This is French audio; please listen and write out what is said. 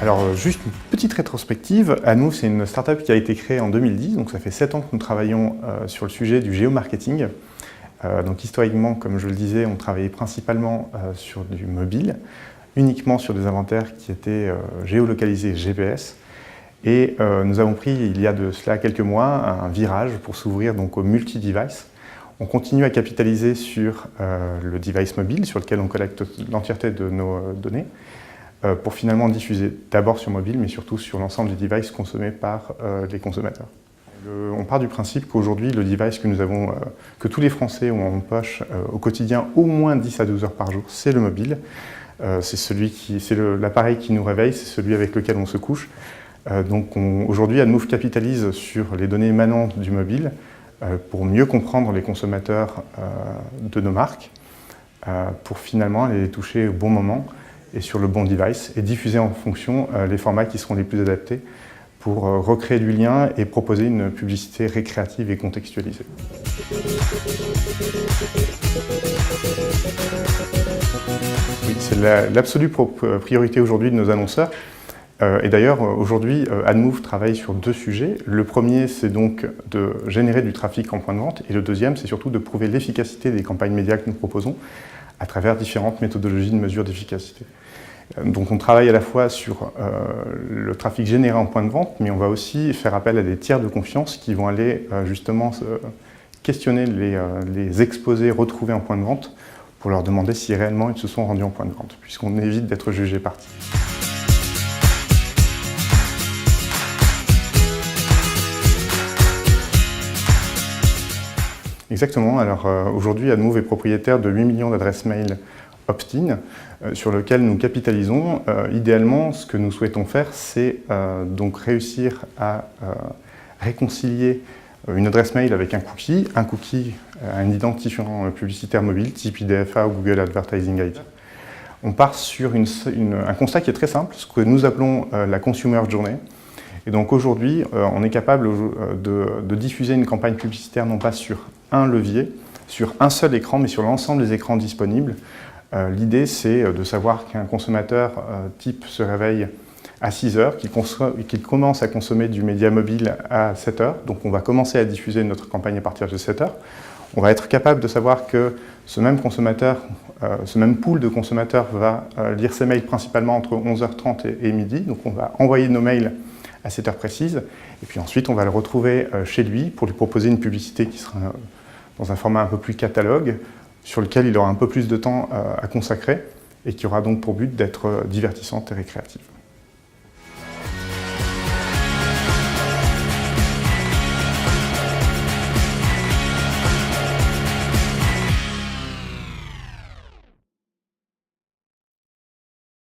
Alors juste une petite rétrospective, Admove c'est une startup qui a été créée en 2010, donc ça fait 7 ans que nous travaillons sur le sujet du géomarketing. Donc historiquement, comme je le disais, on travaillait principalement sur du mobile, uniquement sur des inventaires qui étaient géolocalisés GPS. Et nous avons pris, il y a de cela quelques mois, un virage pour s'ouvrir donc au multi-device. On continue à capitaliser sur le device mobile, sur lequel on collecte l'entièreté de nos données, pour finalement diffuser d'abord sur mobile, mais surtout sur l'ensemble des devices consommés par les consommateurs. On part du principe qu'aujourd'hui, le device que nous avons, que tous les Français ont en poche au quotidien au moins 10 à 12 heures par jour, c'est le mobile. C'est l'appareil qui nous réveille, c'est celui avec lequel on se couche. Donc aujourd'hui, Admove capitalise sur les données émanant du mobile pour mieux comprendre les consommateurs de nos marques, pour finalement les toucher au bon moment et sur le bon device et diffuser en fonction les formats qui seront les plus adaptés pour recréer du lien et proposer une publicité récréative et contextualisée. Oui, c'est l'absolue priorité aujourd'hui de nos annonceurs. Et d'ailleurs, aujourd'hui, Admove travaille sur 2 sujets. Le premier, c'est donc de générer du trafic en point de vente. Et le deuxième, c'est surtout de prouver l'efficacité des campagnes médias que nous proposons à travers différentes méthodologies de mesure d'efficacité. Donc on travaille à la fois sur le trafic généré en point de vente, mais on va aussi faire appel à des tiers de confiance qui vont aller justement questionner les exposés retrouvés en point de vente pour leur demander si réellement ils se sont rendus en point de vente, puisqu'on évite d'être jugé parti. Exactement. Alors aujourd'hui, Admove est propriétaire de 8 millions d'adresses mail opt-in sur lequel nous capitalisons. Idéalement, ce que nous souhaitons faire, c'est donc réussir à réconcilier une adresse mail avec un cookie, un identifiant publicitaire mobile, type IDFA ou Google Advertising ID. On part sur un constat qui est très simple, ce que nous appelons la Consumer Journey. Et donc aujourd'hui, on est capable de diffuser une campagne publicitaire non pas sur un levier, sur un seul écran, mais sur l'ensemble des écrans disponibles. L'idée, c'est de savoir qu'un consommateur type se réveille à 6 heures, qu'il commence à consommer du média mobile à 7 heures. Donc on va commencer à diffuser notre campagne à partir de 7 heures. On va être capable de savoir que ce même consommateur, ce même pool de consommateurs va lire ses mails principalement entre 11h30 et midi. Donc on va envoyer nos mails à cette heure précise. Et puis ensuite, on va le retrouver chez lui pour lui proposer une publicité qui sera dans un format un peu plus catalogue, sur lequel il aura un peu plus de temps à consacrer et qui aura donc pour but d'être divertissante et récréative.